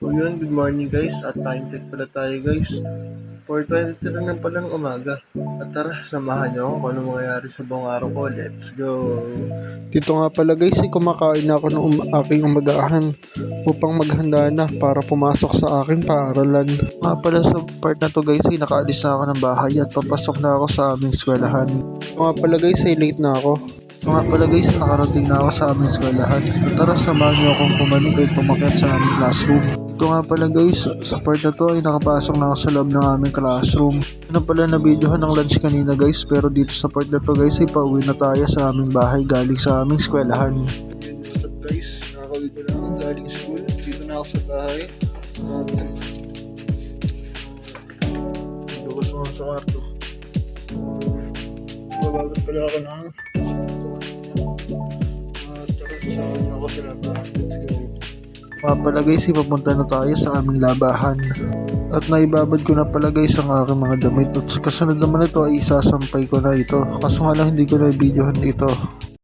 So yun, good morning guys, at time check pala tayo guys. 4:23 na pala ng umaga. At tara, samahan niyo ako kung ano mangyayari sa buong araw ko. Let's go! Dito nga pala guys, kumakain na ako ng aking umagahan upang maghanda na para pumasok sa aking paaralan. Nga pala sa part na to guys, nakaalis na ako ng bahay at papasok na ako sa aming eskwelahan. Nga pala guys, late na ako. Nga pala guys, nakarating na ako sa aming eskwelahan. At tara, samahan niyo akong pumanik at pumakyat sa aming classroom. Ito nga pala guys, sa part na to ay nakapasok na ako sa loob ng aming classroom. Ano pala na videohan ng lunch kanina guys, pero dito sa part na to guys ay pauwi na tayo sa aming bahay galing sa aming eskwelahan. Yun, what's up guys? Nakakauwi ko lang galing school. Dito na ako sa bahay. Lukas na sa kwarto. Babagot pala ako ng tara, saan ako sa labahan. Let's go. Mga pala guys, ipapunta na tayo sa aming labahan. At naibabad ko na pala guys ang aking mga damit. At kasunod naman ito ay isasampay ko na ito. Kaso nga lang hindi ko na videohan ito.